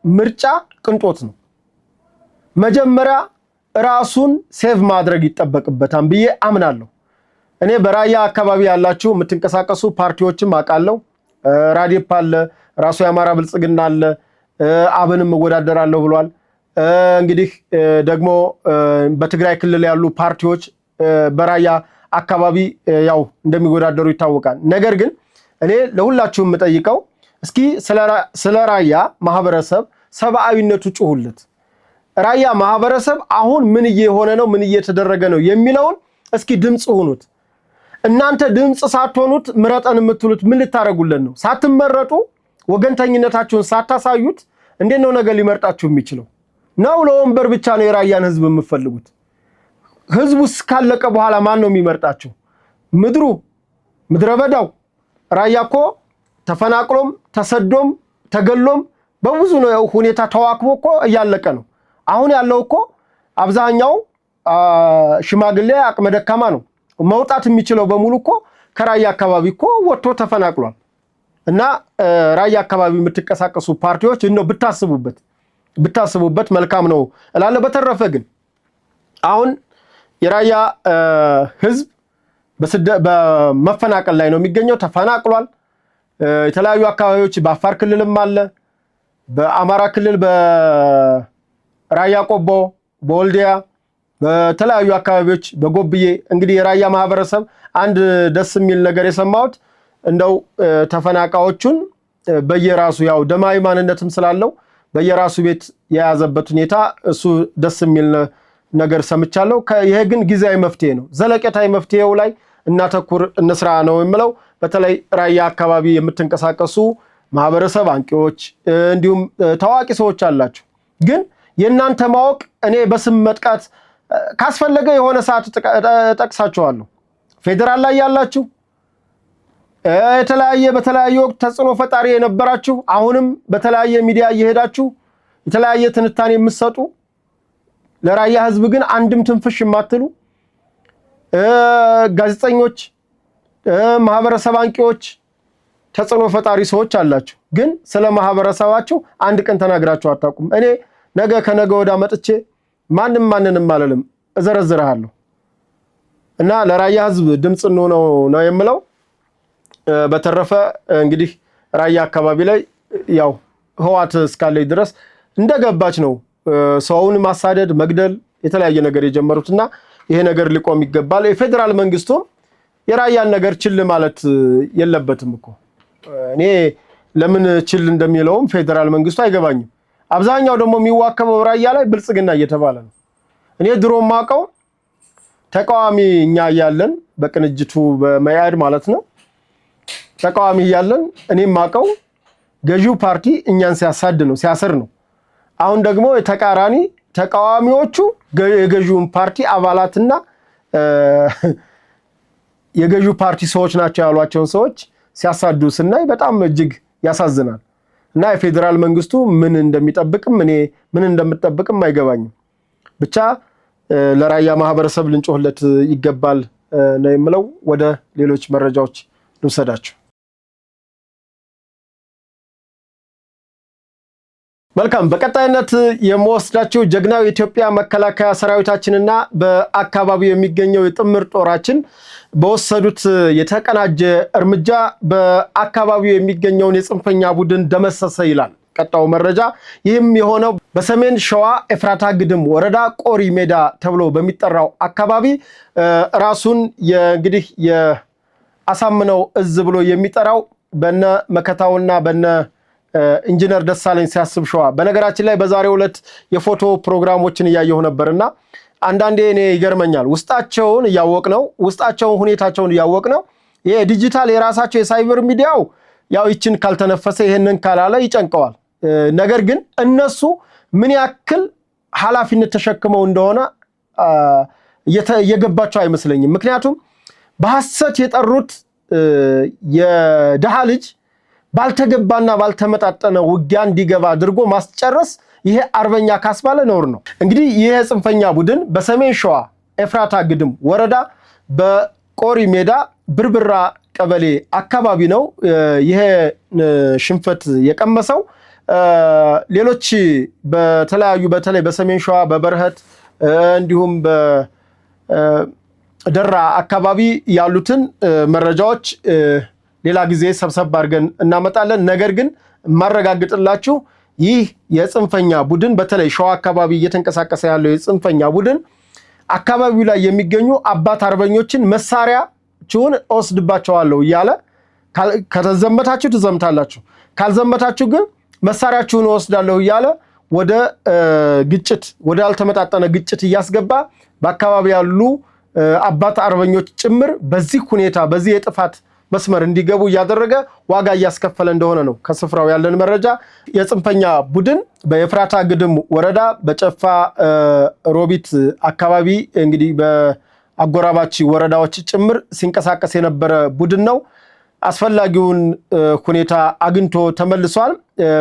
[SPEAKER 1] ምርጫ ቅንጦት ነው። መጀመሪያ ራሱን ሴቭ ማድረግ ይጠበቅበታል ብዬ አምናለሁ። እኔ በራያ አካባቢ ያላችሁ የምትንቀሳቀሱ ፓርቲዎችም አውቃለሁ። ራዲፕ አለ፣ ራሱ የአማራ ብልጽግና አለ፣ አብንም እወዳደራለሁ ብሏል። እንግዲህ ደግሞ በትግራይ ክልል ያሉ ፓርቲዎች በራያ አካባቢ ያው እንደሚወዳደሩ ይታወቃል። ነገር ግን እኔ ለሁላችሁም የምጠይቀው እስኪ ስለ ራያ ማህበረሰብ ሰብአዊነቱ ጩሁለት። ራያ ማህበረሰብ አሁን ምን እየሆነ ነው፣ ምን እየተደረገ ነው የሚለውን እስኪ ድምጽ ሁኑት። እናንተ ድምጽ ሳትሆኑት ምረጠን የምትሉት ምን ልታረጉልን ነው? ሳትመረጡ ወገንተኝነታችሁን ሳታሳዩት እንዴት ነው ነገር ሊመርጣችሁ የሚችለው? ነው ለወንበር ብቻ ነው የራያን ህዝብ የምትፈልጉት? ህዝቡስ ካለቀ በኋላ ማን ነው የሚመርጣችሁ? ምድረ በዳው ራያ እኮ ተፈናቅሎም ተሰዶም ተገሎም በብዙ ሁኔታ ተዋክቦ እኮ እያለቀ ነው። አሁን ያለው እኮ አብዛኛው ሽማግሌ አቅመ ደካማ ነው። መውጣት የሚችለው በሙሉ እኮ ከራያ አካባቢ እኮ ወጥቶ ተፈናቅሏል። እና ራያ አካባቢ የምትንቀሳቀሱ ፓርቲዎች ነው ብታስቡበት መልካም ነው እላለሁ። በተረፈ ግን አሁን የራያ ህዝብ በመፈናቀል ላይ ነው የሚገኘው። ተፈናቅሏል። የተለያዩ አካባቢዎች በአፋር ክልልም አለ፣ በአማራ ክልል በራያ ቆቦ፣ በወልዲያ፣ በተለያዩ አካባቢዎች በጎብዬ። እንግዲህ የራያ ማህበረሰብ አንድ ደስ የሚል ነገር የሰማሁት እንደው ተፈናቃዮቹን በየራሱ ያው ደማዊ ማንነትም ስላለው በየራሱ ቤት የያዘበት ሁኔታ እሱ ደስ የሚል ነገር ሰምቻለሁ። ይሄ ግን ጊዜያዊ መፍትሄ ነው። ዘለቄታዊ መፍትሄው ላይ እናተኩር እንስራ ነው የምለው። በተለይ ራያ አካባቢ የምትንቀሳቀሱ ማህበረሰብ አንቂዎች እንዲሁም ታዋቂ ሰዎች አላችሁ። ግን የእናንተ ማወቅ እኔ በስም መጥቃት ካስፈለገ የሆነ ሰዓት ጠቅሳችኋለሁ። ፌደራል ላይ ያላችሁ በተለያየ ወቅት ተጽዕኖ ፈጣሪ የነበራችሁ አሁንም በተለያየ ሚዲያ እየሄዳችሁ የተለያየ ትንታኔ የምትሰጡ ለራያ ህዝብ ግን አንድም ትንፍሽ የማትሉ ጋዜጠኞች፣ ማህበረሰብ አንቂዎች፣ ተጽዕኖ ፈጣሪ ሰዎች አላችሁ። ግን ስለ ማህበረሰባችሁ አንድ ቀን ተናግራችሁ አታውቁም። እኔ ነገ ከነገ ወዳ መጥቼ ማንንም አልልም፣ እዘረዝርሃለሁ። እና ለራያ ህዝብ ድምጽ ነው የምለው። በተረፈ እንግዲህ ራያ አካባቢ ላይ ያው ህዋት እስካለይ ድረስ እንደገባች ነው ሰውን ማሳደድ፣ መግደል፣ የተለያየ ነገር የጀመሩትና ይሄ ነገር ሊቆም ይገባል። የፌደራል መንግስቱ የራያን ነገር ችል ማለት የለበትም እኮ። እኔ ለምን ችል እንደሚለውም ፌደራል መንግስቱ አይገባኝም። አብዛኛው ደግሞ የሚዋከበው ራያ ላይ ብልጽግና እየተባለ ነው። እኔ ድሮ ማቀው ተቃዋሚ እኛ ያለን በቅንጅቱ በመያድ ማለት ነው ተቃዋሚ ያለን እኔ ማቀው ገዢው ፓርቲ እኛን ሲያሳድ ነው ሲያስር ነው። አሁን ደግሞ የተቃራኒ ተቃዋሚዎቹ የገዢውን ፓርቲ አባላትና የገዢው ፓርቲ ሰዎች ናቸው ያሏቸውን ሰዎች ሲያሳዱ ስናይ በጣም እጅግ ያሳዝናል። እና የፌደራል መንግስቱ ምን እንደሚጠብቅም እኔ ምን እንደምጠብቅም አይገባኝም። ብቻ ለራያ ማህበረሰብ ልንጮህለት ይገባል ነው የምለው። ወደ ሌሎች መረጃዎች ልውሰዳችሁ። መልካም። በቀጣይነት የምወስዳችሁ ጀግናው የኢትዮጵያ መከላከያ ሰራዊታችንና በአካባቢው የሚገኘው የጥምር ጦራችን በወሰዱት የተቀናጀ እርምጃ በአካባቢው የሚገኘውን የጽንፈኛ ቡድን ደመሰሰ ይላል ቀጣው መረጃ። ይህም የሆነው በሰሜን ሸዋ ኤፍራታ ግድም ወረዳ ቆሪ ሜዳ ተብሎ በሚጠራው አካባቢ ራሱን እንግዲህ የአሳምነው እዝ ብሎ የሚጠራው በነ መከታውና በነ ኢንጂነር ደሳለኝ ሲያስብ ሸዋ። በነገራችን ላይ በዛሬው ዕለት የፎቶ ፕሮግራሞችን እያየሁ ነበርና አንዳንዴ እኔ ይገርመኛል። ውስጣቸውን እያወቅነው ሁኔታቸውን እያወቅነው ይሄ ዲጂታል የራሳቸው የሳይበር ሚዲያው ያው ይችን ካልተነፈሰ ይሄንን ካላለ ይጨንቀዋል። ነገር ግን እነሱ ምን ያክል ኃላፊነት ተሸክመው እንደሆነ እየገባቸው አይመስለኝም። ምክንያቱም በሐሰት የጠሩት የደሃ ልጅ ባልተገባና ባልተመጣጠነ ውጊያ እንዲገባ አድርጎ ማስጨረስ ይሄ አርበኛ ካስባለ ነውር ነው። እንግዲህ ይሄ ጽንፈኛ ቡድን በሰሜን ሸዋ ኤፍራታ ግድም ወረዳ በቆሪ ሜዳ ብርብራ ቀበሌ አካባቢ ነው ይሄ ሽንፈት የቀመሰው። ሌሎች በተለያዩ በተለይ በሰሜን ሸዋ በበረሃት እንዲሁም በደራ አካባቢ ያሉትን መረጃዎች ሌላ ጊዜ ሰብሰብ አድርገን እናመጣለን። ነገር ግን ማረጋግጥላችሁ ይህ የጽንፈኛ ቡድን በተለይ ሸዋ አካባቢ እየተንቀሳቀሰ ያለው የጽንፈኛ ቡድን አካባቢው ላይ የሚገኙ አባት አርበኞችን መሳሪያችሁን ወስድባቸዋለሁ እያለ ከተዘመታችሁ ትዘምታላችሁ፣ ካልዘመታችሁ ግን መሳሪያችሁን ወስዳለሁ እያለ ወደ ግጭት ወደ አልተመጣጠነ ግጭት እያስገባ በአካባቢ ያሉ አባት አርበኞች ጭምር በዚህ ሁኔታ በዚህ የጥፋት መስመር እንዲገቡ እያደረገ ዋጋ እያስከፈለ እንደሆነ ነው ከስፍራው ያለን መረጃ። የጽንፈኛ ቡድን በኤፍራታ ግድም ወረዳ በጨፋ ሮቢት አካባቢ እንግዲህ በአጎራባች ወረዳዎች ጭምር ሲንቀሳቀስ የነበረ ቡድን ነው። አስፈላጊውን ሁኔታ አግኝቶ ተመልሷል።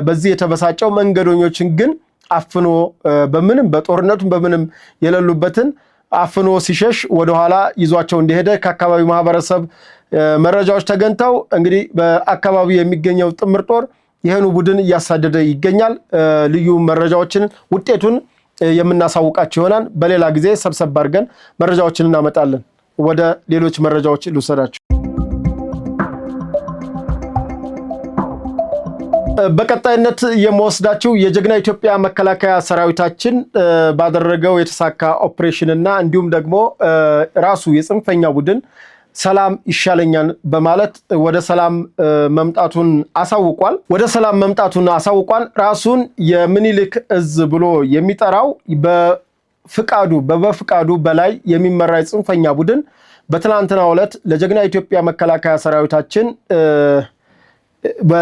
[SPEAKER 1] በዚህ የተበሳጨው መንገደኞችን ግን አፍኖ በምንም በጦርነቱም በምንም የሌሉበትን አፍኖ ሲሸሽ ወደኋላ ይዟቸው እንደሄደ ከአካባቢው ማህበረሰብ መረጃዎች ተገኝተው እንግዲህ በአካባቢው የሚገኘው ጥምር ጦር ይህኑ ቡድን እያሳደደ ይገኛል። ልዩ መረጃዎችን ውጤቱን የምናሳውቃቸው ይሆናል። በሌላ ጊዜ ሰብሰብ አድርገን መረጃዎችን እናመጣለን። ወደ ሌሎች መረጃዎች ልውሰዳችሁ። በቀጣይነት የምወስዳችሁ የጀግና ኢትዮጵያ መከላከያ ሰራዊታችን ባደረገው የተሳካ ኦፕሬሽን እና እንዲሁም ደግሞ ራሱ የጽንፈኛ ቡድን ሰላም ይሻለኛል በማለት ወደ ሰላም መምጣቱን አሳውቋል። ራሱን የምኒልክ እዝ ብሎ የሚጠራው በፍቃዱ በላይ የሚመራ የጽንፈኛ ቡድን በትናንትናው ዕለት ለጀግና ኢትዮጵያ መከላከያ ሰራዊታችን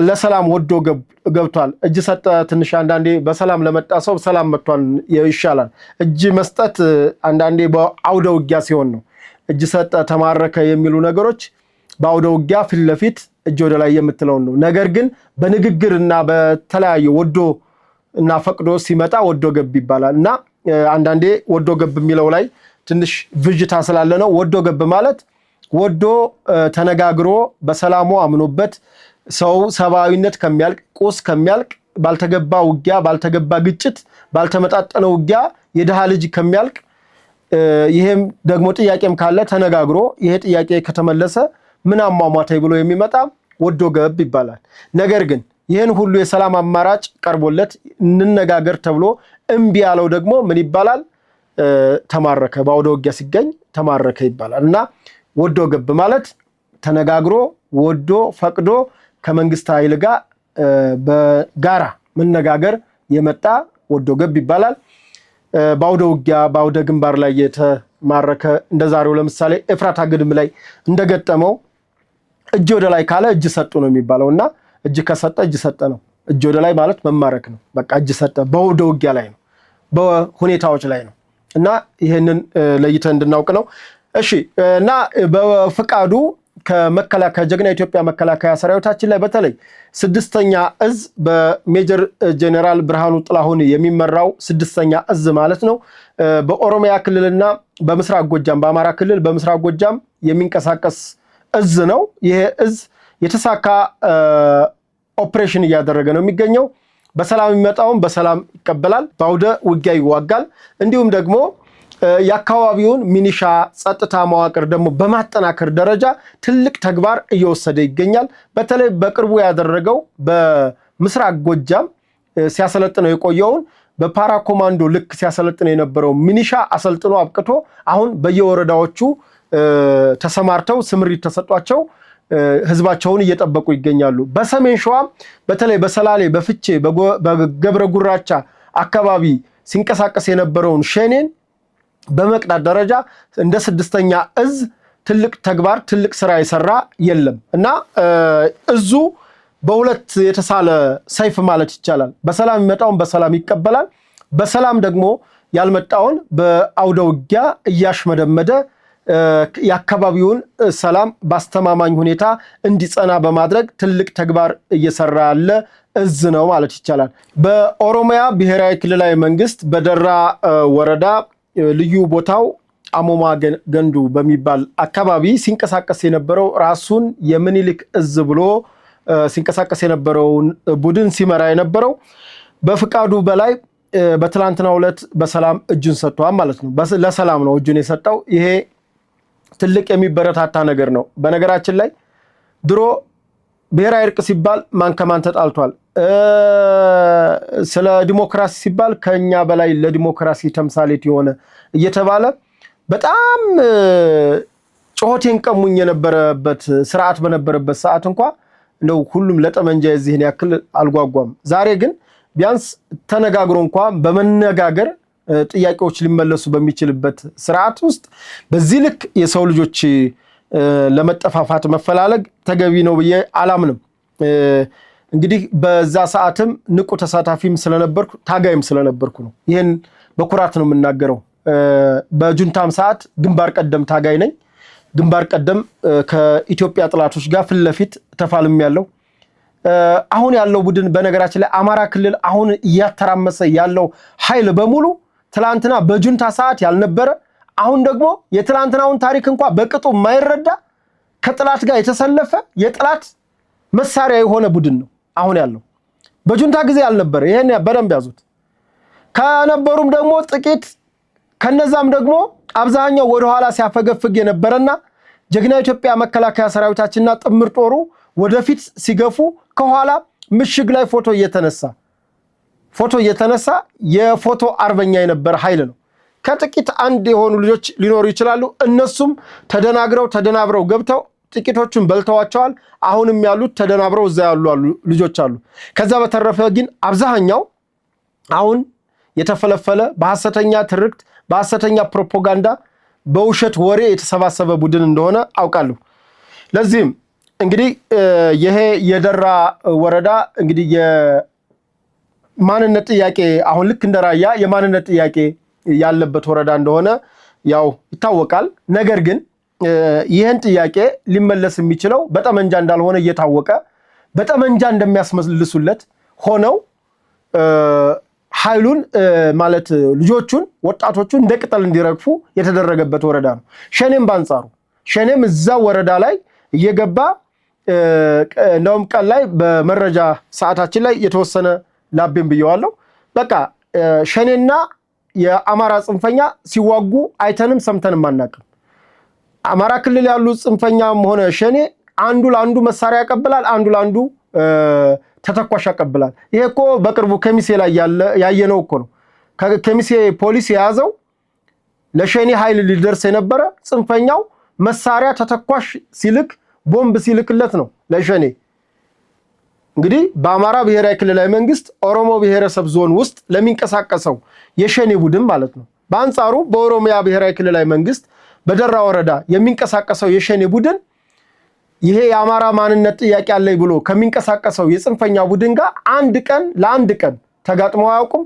[SPEAKER 1] ለሰላም ወዶ ገብቷል። እጅ ሰጠ። ትንሽ አንዳንዴ በሰላም ለመጣ ሰው ሰላም መጥቷል ይሻላል። እጅ መስጠት አንዳንዴ በአውደ ውጊያ ሲሆን ነው። እጅ ሰጠ ተማረከ የሚሉ ነገሮች በአውደ ውጊያ ፊት ለፊት እጅ ወደ ላይ የምትለውን ነው። ነገር ግን በንግግርና በተለያየ ወዶ እና ፈቅዶ ሲመጣ ወዶ ገብ ይባላል እና አንዳንዴ ወዶ ገብ የሚለው ላይ ትንሽ ብዥታ ስላለ ነው። ወዶ ገብ ማለት ወዶ ተነጋግሮ በሰላሙ አምኖበት ሰው ሰብአዊነት ከሚያልቅ ቁስ ከሚያልቅ ባልተገባ ውጊያ ባልተገባ ግጭት ባልተመጣጠነ ውጊያ የደሃ ልጅ ከሚያልቅ ይሄም ደግሞ ጥያቄም ካለ ተነጋግሮ ይሄ ጥያቄ ከተመለሰ ምን አሟሟተይ ብሎ የሚመጣ ወዶ ገብ ይባላል። ነገር ግን ይሄን ሁሉ የሰላም አማራጭ ቀርቦለት እንነጋገር ተብሎ እምቢ ያለው ደግሞ ምን ይባላል? ተማረከ። በአውደ ውጊያ ሲገኝ ተማረከ ይባላል እና ወዶ ገብ ማለት ተነጋግሮ ወዶ ፈቅዶ ከመንግስት ኃይል ጋር በጋራ መነጋገር የመጣ ወዶ ገብ ይባላል። በአውደ ውጊያ በአውደ ግንባር ላይ የተማረከ እንደዛሬው ለምሳሌ ኤፍራታ ግድም ላይ እንደገጠመው እጅ ወደ ላይ ካለ እጅ ሰጡ ነው የሚባለው እና እጅ ከሰጠ እጅ ሰጠ ነው። እጅ ወደ ላይ ማለት መማረክ ነው። በቃ እጅ ሰጠ በአውደ ውጊያ ላይ ነው፣ በሁኔታዎች ላይ ነው እና ይሄንን ለይተን እንድናውቅ ነው። እሺ እና በፍቃዱ ከመከላከያ ጀግና ኢትዮጵያ መከላከያ ሰራዊታችን ላይ በተለይ 6ኛ እዝ በሜጀር ጄኔራል ብርሃኑ ጥላሁን የሚመራው 6ኛ እዝ ማለት ነው በኦሮሚያ ክልልና በምስራቅ ጎጃም በአማራ ክልል በምስራቅ ጎጃም የሚንቀሳቀስ እዝ ነው። ይሄ እዝ የተሳካ ኦፕሬሽን እያደረገ ነው የሚገኘው። በሰላም የሚመጣውን በሰላም ይቀበላል፣ በአውደ ውጊያ ይዋጋል። እንዲሁም ደግሞ የአካባቢውን ሚኒሻ ጸጥታ መዋቅር ደግሞ በማጠናከር ደረጃ ትልቅ ተግባር እየወሰደ ይገኛል። በተለይ በቅርቡ ያደረገው በምስራቅ ጎጃም ሲያሰለጥነው የቆየውን በፓራ ኮማንዶ ልክ ሲያሰለጥነው የነበረው ሚኒሻ አሰልጥኖ አብቅቶ አሁን በየወረዳዎቹ ተሰማርተው ስምሪት ተሰጧቸው ህዝባቸውን እየጠበቁ ይገኛሉ። በሰሜን ሸዋ በተለይ በሰላሌ በፍቼ በገብረ ጉራቻ አካባቢ ሲንቀሳቀስ የነበረውን ሸኔን በመቅዳት ደረጃ እንደ 6ኛ እዝ ትልቅ ተግባር ትልቅ ስራ የሰራ የለም እና እዙ በሁለት የተሳለ ሰይፍ ማለት ይቻላል። በሰላም የሚመጣውን በሰላም ይቀበላል፣ በሰላም ደግሞ ያልመጣውን በአውደ ውጊያ እያሽመደመደ የአካባቢውን ሰላም ባስተማማኝ ሁኔታ እንዲጸና በማድረግ ትልቅ ተግባር እየሰራ ያለ እዝ ነው ማለት ይቻላል። በኦሮሚያ ብሔራዊ ክልላዊ መንግስት በደራ ወረዳ ልዩ ቦታው አሞማ ገንዱ በሚባል አካባቢ ሲንቀሳቀስ የነበረው ራሱን የምኒልክ እዝ ብሎ ሲንቀሳቀስ የነበረውን ቡድን ሲመራ የነበረው በፍቃዱ በላይ በትላንትናው ዕለት በሰላም እጁን ሰጥቷል ማለት ነው። ለሰላም ነው እጁን የሰጠው። ይሄ ትልቅ የሚበረታታ ነገር ነው። በነገራችን ላይ ድሮ ብሔራዊ እርቅ ሲባል ማን ከማን ተጣልቷል፣ ስለ ዲሞክራሲ ሲባል ከኛ በላይ ለዲሞክራሲ ተምሳሌት የሆነ እየተባለ በጣም ጮሆቴን ቀሙኝ የነበረበት ስርዓት በነበረበት ሰዓት እንኳን እንደው ሁሉም ለጠመንጃ የዚህን ያክል አልጓጓም። ዛሬ ግን ቢያንስ ተነጋግሮ እንኳን በመነጋገር ጥያቄዎች ሊመለሱ በሚችልበት ስርዓት ውስጥ በዚህ ልክ የሰው ልጆች ለመጠፋፋት መፈላለግ ተገቢ ነው ብዬ አላምንም። እንግዲህ በዛ ሰዓትም ንቁ ተሳታፊም ስለነበርኩ ታጋይም ስለነበርኩ ነው ይሄን በኩራት ነው የምናገረው። በጁንታም ሰዓት ግንባር ቀደም ታጋይ ነኝ። ግንባር ቀደም ከኢትዮጵያ ጥላቶች ጋር ፊት ለፊት ተፋልም ያለው አሁን ያለው ቡድን በነገራችን ላይ አማራ ክልል አሁን እያተራመሰ ያለው ኃይል በሙሉ ትላንትና በጁንታ ሰዓት ያልነበረ አሁን ደግሞ የትላንትናውን ታሪክ እንኳን በቅጡ የማይረዳ ከጥላት ጋር የተሰለፈ የጥላት መሳሪያ የሆነ ቡድን ነው አሁን ያለው። በጁንታ ጊዜ ያልነበረ ይሄን በደንብ ያዙት። ከነበሩም ደግሞ ጥቂት ከነዛም ደግሞ አብዛኛው ወደ ኋላ ሲያፈገፍግ የነበረና ጀግና ኢትዮጵያ መከላከያ ሰራዊታችንና ጥምር ጦሩ ወደፊት ሲገፉ ከኋላ ምሽግ ላይ ፎቶ እየተነሳ የፎቶ አርበኛ የነበረ ኃይል ነው። ከጥቂት አንድ የሆኑ ልጆች ሊኖሩ ይችላሉ። እነሱም ተደናብረው ገብተው ጥቂቶቹን በልተዋቸዋል። አሁንም ያሉት ተደናብረው እዛ ያሉ ልጆች አሉ። ከዛ በተረፈ ግን አብዛኛው አሁን የተፈለፈለ በሐሰተኛ ትርክት፣ በሐሰተኛ ፕሮፓጋንዳ፣ በውሸት ወሬ የተሰባሰበ ቡድን እንደሆነ አውቃለሁ። ለዚህም እንግዲህ ይሄ የደራ ወረዳ እንግዲህ የማንነት ጥያቄ አሁን ልክ እንደራያ የማንነት ጥያቄ ያለበት ወረዳ እንደሆነ ያው ይታወቃል። ነገር ግን ይህን ጥያቄ ሊመለስ የሚችለው በጠመንጃ እንዳልሆነ እየታወቀ በጠመንጃ እንደሚያስመልሱለት ሆነው ኃይሉን ማለት ልጆቹን ወጣቶቹን እንደ ቅጠል እንዲረግፉ የተደረገበት ወረዳ ነው። ሸኔም ባንጻሩ ሸኔም እዛ ወረዳ ላይ እየገባ እንደውም ቀን ላይ በመረጃ ሰዓታችን ላይ የተወሰነ ላቤም ብየዋለሁ። በቃ ሸኔና የአማራ ጽንፈኛ ሲዋጉ አይተንም ሰምተንም አናውቅም። አማራ ክልል ያሉ ጽንፈኛም ሆነ ሸኔ አንዱ ለአንዱ መሳሪያ ያቀብላል፣ አንዱ ለአንዱ ተተኳሽ ያቀብላል። ይሄ እኮ በቅርቡ ከሚሴ ላይ ያየነው እኮ ነው። ከሚሴ ፖሊስ የያዘው ለሸኔ ኃይል ሊደርስ የነበረ ጽንፈኛው መሳሪያ ተተኳሽ ሲልክ ቦምብ ሲልክለት ነው ለሸኔ። እንግዲህ በአማራ ብሔራዊ ክልላዊ መንግስት ኦሮሞ ብሔረሰብ ዞን ውስጥ ለሚንቀሳቀሰው የሸኔ ቡድን ማለት ነው። በአንጻሩ በኦሮሚያ ብሔራዊ ክልላዊ መንግስት በደራ ወረዳ የሚንቀሳቀሰው የሸኔ ቡድን ይሄ የአማራ ማንነት ጥያቄ አለኝ ብሎ ከሚንቀሳቀሰው የጽንፈኛ ቡድን ጋር ለአንድ ቀን ተጋጥመው አያውቁም።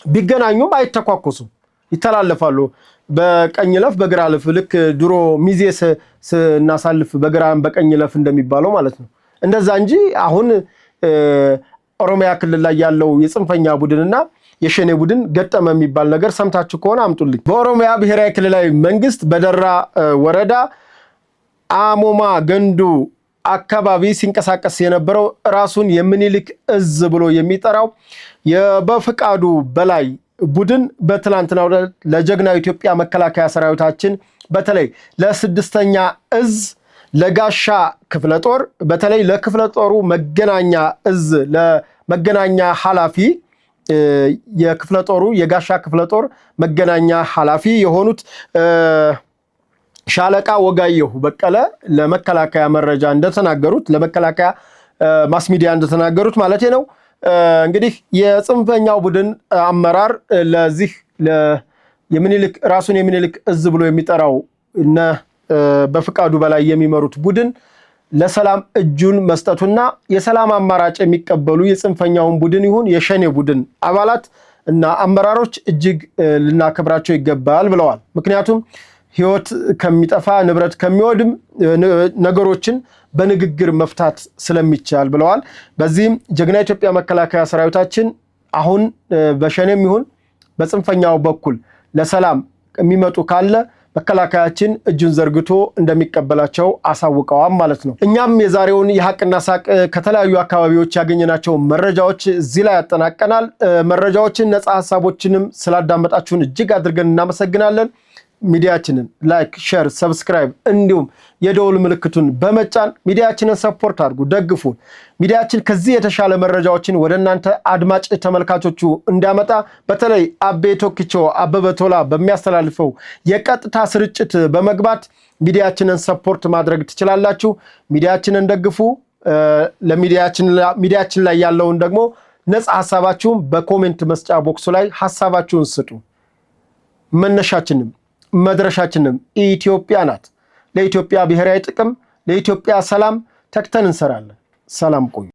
[SPEAKER 1] ቢገናኙም አይተኳኮሱም፣ ይተላለፋሉ። በቀኝ ለፍ በግራ ለፍ ልክ ድሮ ሚዜ ስናሳልፍ በግራም በቀኝ ለፍ እንደሚባለው ማለት ነው። እንደዛ እንጂ አሁን ኦሮሚያ ክልል ላይ ያለው የጽንፈኛ ቡድንና የሸኔ ቡድን ገጠመ የሚባል ነገር ሰምታችሁ ከሆነ አምጡልኝ። በኦሮሚያ ብሔራዊ ክልላዊ መንግስት በደራ ወረዳ አሞማ ገንዱ አካባቢ ሲንቀሳቀስ የነበረው ራሱን የምኒልክ እዝ ብሎ የሚጠራው የበፍቃዱ በላይ ቡድን በትላንትናው ለጀግናው ኢትዮጵያ መከላከያ ሰራዊታችን በተለይ ለስድስተኛ እዝ ለጋሻ ክፍለ ጦር በተለይ ለክፍለ ጦሩ መገናኛ እዝ ለመገናኛ ኃላፊ የክፍለ ጦሩ የጋሻ ክፍለ ጦር መገናኛ ኃላፊ የሆኑት ሻለቃ ወጋየሁ በቀለ ለመከላከያ መረጃ እንደተናገሩት ለመከላከያ ማስ ሚዲያ እንደተናገሩት ማለት ነው። እንግዲህ የጽንፈኛው ቡድን አመራር ለዚህ የምኒልክ ራሱን የምኒልክ እዝ ብሎ የሚጠራው እነ በፍቃዱ በላይ የሚመሩት ቡድን ለሰላም እጁን መስጠቱና የሰላም አማራጭ የሚቀበሉ የጽንፈኛውን ቡድን ይሁን የሸኔ ቡድን አባላት እና አመራሮች እጅግ ልናከብራቸው ይገባል ብለዋል። ምክንያቱም ህይወት ከሚጠፋ ንብረት ከሚወድም ነገሮችን በንግግር መፍታት ስለሚቻል ብለዋል። በዚህም ጀግና ኢትዮጵያ መከላከያ ሰራዊታችን አሁን በሸኔም ይሁን በጽንፈኛው በኩል ለሰላም የሚመጡ ካለ መከላከያችን እጁን ዘርግቶ እንደሚቀበላቸው አሳውቀዋል ማለት ነው። እኛም የዛሬውን የሐቅና ሳቅ ከተለያዩ አካባቢዎች ያገኘናቸው መረጃዎች እዚህ ላይ ያጠናቀናል። መረጃዎችን ነፃ ሐሳቦችንም ስላዳመጣችሁን እጅግ አድርገን እናመሰግናለን። ሚዲያችንን ላይክ፣ ሼር፣ ሰብስክራይብ እንዲሁም የደወል ምልክቱን በመጫን ሚዲያችንን ሰፖርት አድርጉ፣ ደግፉ። ሚዲያችን ከዚህ የተሻለ መረጃዎችን ወደ እናንተ አድማጭ ተመልካቾቹ እንዲያመጣ በተለይ አቤ ቶኪቾ አበበ ቶላ በሚያስተላልፈው የቀጥታ ስርጭት በመግባት ሚዲያችንን ሰፖርት ማድረግ ትችላላችሁ። ሚዲያችንን ደግፉ። ሚዲያችን ላይ ያለውን ደግሞ ነፃ ሐሳባችሁን በኮሜንት መስጫ ቦክሱ ላይ ሐሳባችሁን ስጡ። መነሻችንም መድረሻችንም ኢትዮጵያ ናት። ለኢትዮጵያ ብሔራዊ ጥቅም፣ ለኢትዮጵያ ሰላም ተክተን እንሰራለን። ሰላም ቆዩ።